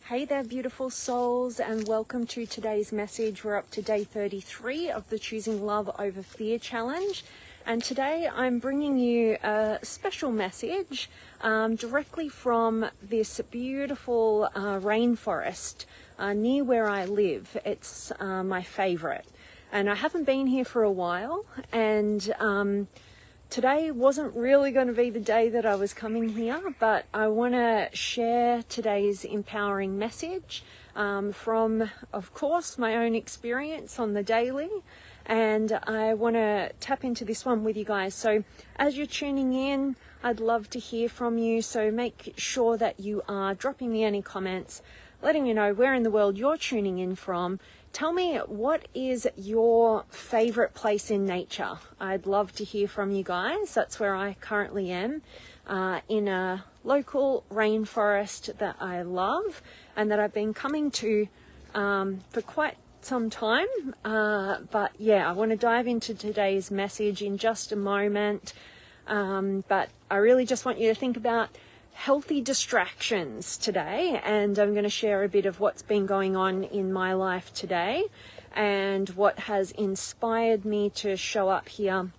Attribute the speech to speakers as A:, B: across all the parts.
A: Hey there, beautiful souls, and welcome to today's message. We're up to day 33 of the Choosing Love Over Fear Challenge. And today I'm bringing you a special message directly from this beautiful rainforest near where I live. It's my favorite. And I haven't been here for a while, and today wasn't really going to be the day that I was coming here, but I want to share today's empowering message from, of course, my own experience on the daily, and I want to tap into this one with you guys. So as you're tuning in, I'd love to hear from you, so make sure that you are dropping me any comments, letting me know where in the world you're tuning in from. Tell me, what is your favorite place in nature? I'd love to hear from you guys. That's where I currently am, in a local rainforest that I love and that I've been coming to for quite some time. But yeah, I want to dive into today's message in just a moment. But I really just want you to think about healthy distractions today, and I'm going to share a bit of what's been going on in my life today and what has inspired me to show up here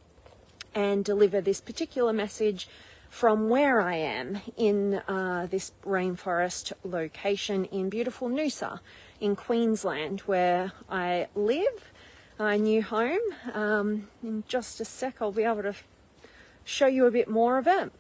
A: and deliver this particular message from where I am in this rainforest location in beautiful Noosa in Queensland, where I live, my new home. In just a sec I'll be able to show you a bit more of it.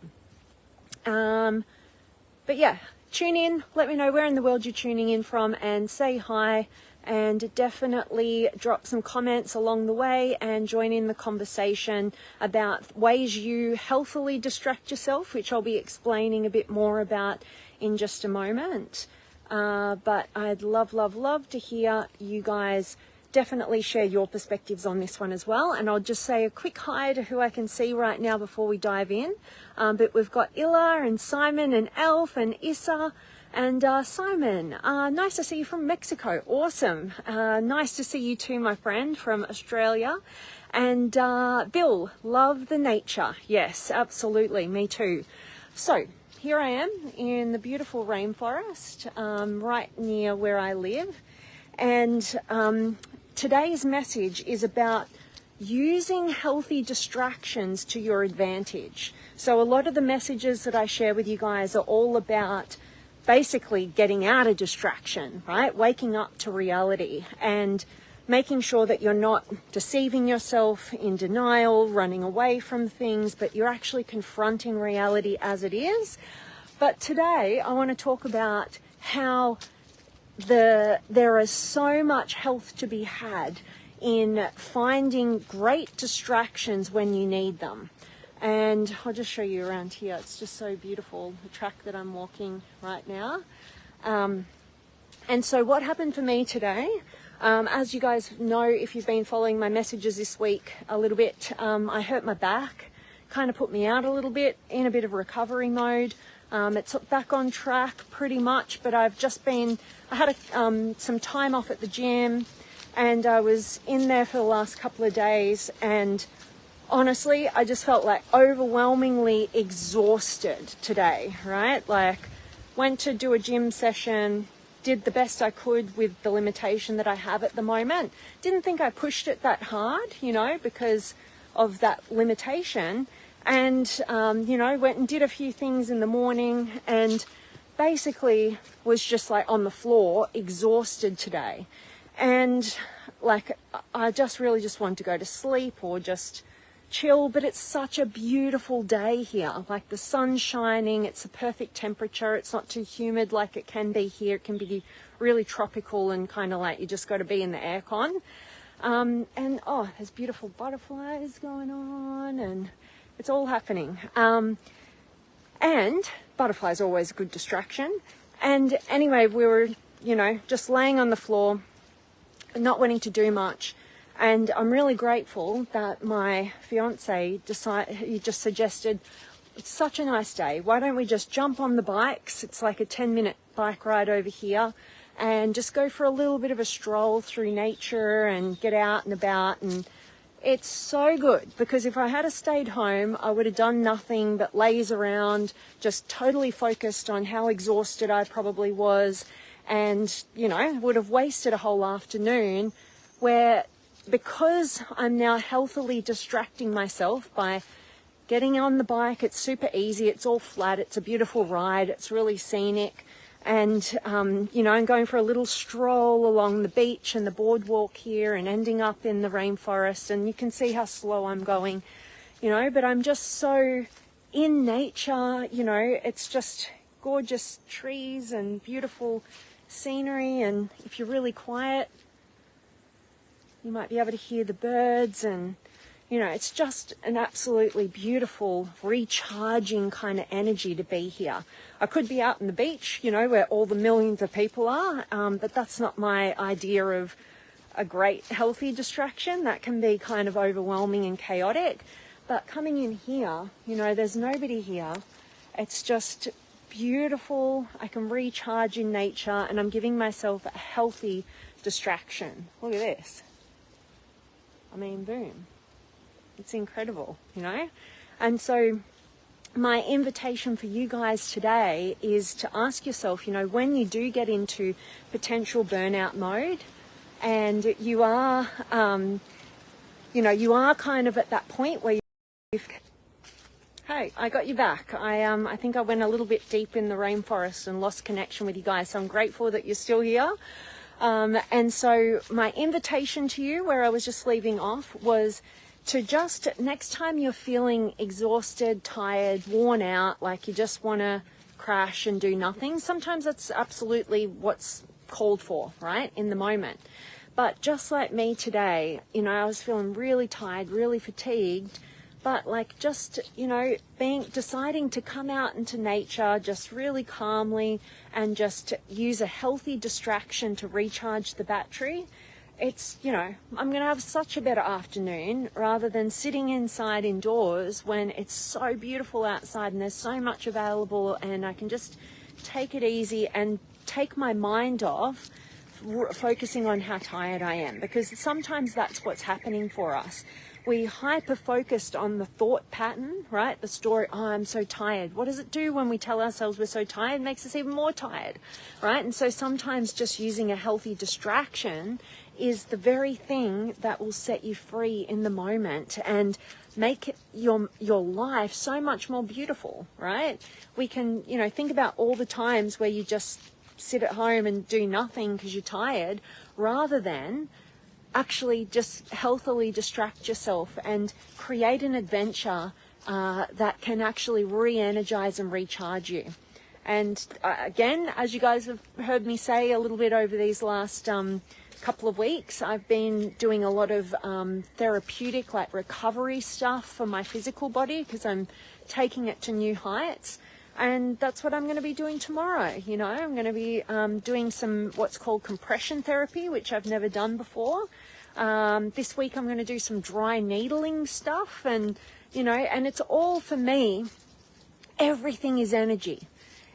A: But yeah, tune in, let me know where in the world you're tuning in from, and say hi, and definitely drop some comments along the way and join in the conversation about ways you healthily distract yourself, which I'll be explaining a bit more about in just a moment. But I'd love to hear you guys definitely share your perspectives on this one as well. And I'll just say a quick hi to who I can see right now before we dive in. But we've got Illa and Simon and Elf and Issa and Simon. Nice to see you from Mexico. Awesome. Nice to see you too, my friend, from Australia. And Bill, love the nature. Yes, absolutely. Me too. So here I am in the beautiful rainforest right near where I live. And today's message is about using healthy distractions to your advantage. So a lot of the messages that I share with you guys are all about basically getting out of distraction, right? Waking up to reality and making sure that you're not deceiving yourself, in denial, running away from things, but you're actually confronting reality as it is. But today I want to talk about how there is so much health to be had in finding great distractions when you need them. And I'll just show you around here. It's just so beautiful, the track that I'm walking right now. And so what happened for me today, as you guys know, if you've been following my messages this week a little bit, I hurt my back, kind of put me out a little bit, in a bit of recovery mode. It's back on track pretty much, but I had some time off at the gym, and I was in there for the last couple of days, and honestly, I just felt like overwhelmingly exhausted today, right? Like, went to do a gym session, did the best I could with the limitation that I have at the moment. Didn't think I pushed it that hard, because of that limitation. And, went and did a few things in the morning and basically was just like on the floor, exhausted today. And like, I just really just wanted to go to sleep or just chill, but it's such a beautiful day here. Like, the sun's shining, it's a perfect temperature. It's not too humid like it can be here. It can be really tropical and kind of like you just got to be in the aircon. And there's beautiful butterflies going on, and it's all happening. And butterflies are always a good distraction. And anyway, we were, just laying on the floor, not wanting to do much. And I'm really grateful that my fiance he just suggested, it's such a nice day, why don't we just jump on the bikes? It's like a 10-minute bike ride over here, and just go for a little bit of a stroll through nature and get out and about. And it's so good, because if I had stayed home, I would have done nothing but laze around, just totally focused on how exhausted I probably was, and, you know, would have wasted a whole afternoon where, because I'm now healthily distracting myself by getting on the bike. It's super easy, it's all flat, it's a beautiful ride, it's really scenic, and you know, I'm going for a little stroll along the beach and the boardwalk here and ending up in the rainforest, and you can see how slow I'm going, you know, but I'm just so in nature, you know, it's just gorgeous trees and beautiful scenery, and if you're really quiet, you might be able to hear the birds, and you know, it's just an absolutely beautiful, recharging kind of energy to be here. I could be out on the beach, you know, where all the millions of people are, but that's not my idea of a great, healthy distraction. That can be kind of overwhelming and chaotic. But coming in here, you know, there's nobody here. It's just beautiful. I can recharge in nature, and I'm giving myself a healthy distraction. Look at this. I mean, boom. It's incredible, you know? And so my invitation for you guys today is to ask yourself, you know, when you do get into potential burnout mode and you are, you know, you are kind of at that point where you've, hey, I got you back. I think I went a little bit deep in the rainforest and lost connection with you guys, so I'm grateful that you're still here. And so my invitation to you, where I was just leaving off, was to just, next time you're feeling exhausted, tired, worn out, like you just want to crash and do nothing, sometimes that's absolutely what's called for, right, in the moment. But just like me today, you know, I was feeling really tired, really fatigued, but like just, you know, deciding to come out into nature just really calmly and just use a healthy distraction to recharge the battery. It's, you know, I'm going to have such a better afternoon rather than sitting inside indoors when it's so beautiful outside and there's so much available, and I can just take it easy and take my mind off focusing on how tired I am, because sometimes that's what's happening for us. We hyper-focused on the thought pattern, right? The story, oh, I'm so tired. What does it do when we tell ourselves we're so tired? It makes us even more tired, right? And so sometimes just using a healthy distraction is the very thing that will set you free in the moment and make your life so much more beautiful, right? We can, you know, think about all the times where you just sit at home and do nothing because you're tired, rather than actually just healthily distract yourself and create an adventure that can actually re-energize and recharge you. And again, as you guys have heard me say a little bit over these last couple of weeks, I've been doing a lot of therapeutic, like recovery stuff for my physical body, because I'm taking it to new heights. And that's what I'm going to be doing tomorrow. You know, I'm going to be doing some what's called compression therapy, which I've never done before. This week I'm going to do some dry needling stuff, and, you know, and it's all, for me, everything is energy.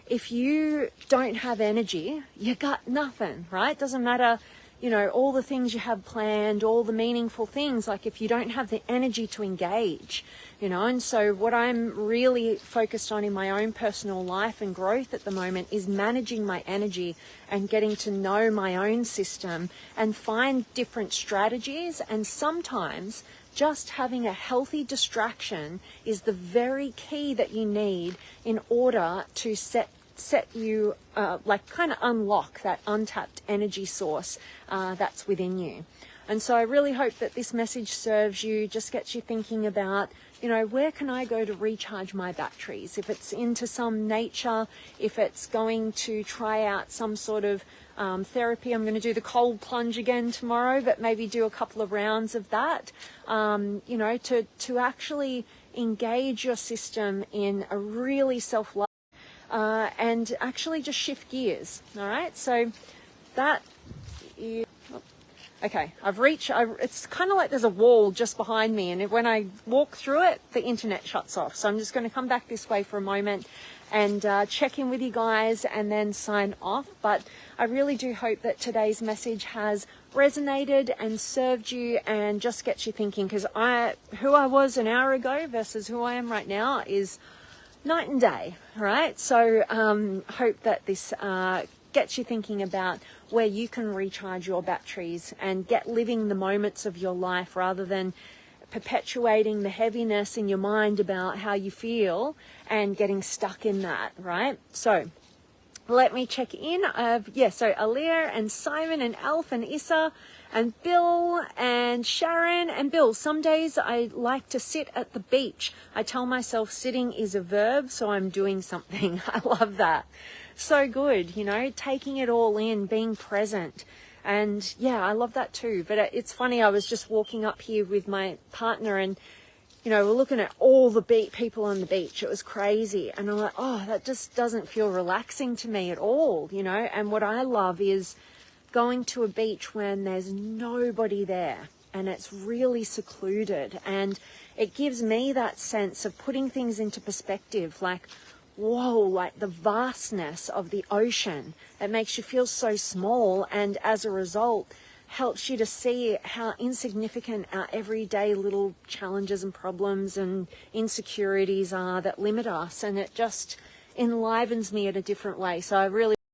A: If you don't have energy, you got nothing, right? Doesn't matter, you know, all the things you have planned, all the meaningful things, like if you don't have the energy to engage, you know. And so what I'm really focused on in my own personal life and growth at the moment is managing my energy and getting to know my own system and find different strategies. And sometimes just having a healthy distraction is the very key that you need in order to set you, like kind of unlock that untapped energy source that's within you. And so I really hope that this message serves you, just gets you thinking about, you know, where can I go to recharge my batteries? If it's into some nature, if it's going to try out some sort of therapy. I'm going to do the cold plunge again tomorrow, but maybe do a couple of rounds of that, you know, to actually engage your system in a really self-love and actually just shift gears. All right, so that is, okay, it's kind of like there's a wall just behind me, and when I walk through it, the internet shuts off. So I'm just going to come back this way for a moment and check in with you guys and then sign off. But I really do hope that today's message has resonated and served you and just gets you thinking, because who I was an hour ago versus who I am right now is night and day, right? So hope that this gets you thinking about where you can recharge your batteries and get living the moments of your life rather than perpetuating the heaviness in your mind about how you feel and getting stuck in that, right? So let me check in. So Alia and Simon and Alf and Issa and Bill and Sharon and Bill. Some days I like to sit at the beach. I tell myself sitting is a verb, so I'm doing something. I love that. So good, you know, taking it all in, being present. And yeah, I love that too. But it's funny, I was just walking up here with my partner and, you know, we're looking at all the people on the beach. It was crazy. And I'm like, oh, that just doesn't feel relaxing to me at all, you know. And what I love is going to a beach when there's nobody there and it's really secluded. And it gives me that sense of putting things into perspective, like, whoa, like the vastness of the ocean. It makes you feel so small, and as a result helps you to see how insignificant our everyday little challenges and problems and insecurities are that limit us, and it just enlivens me in a different way. So I really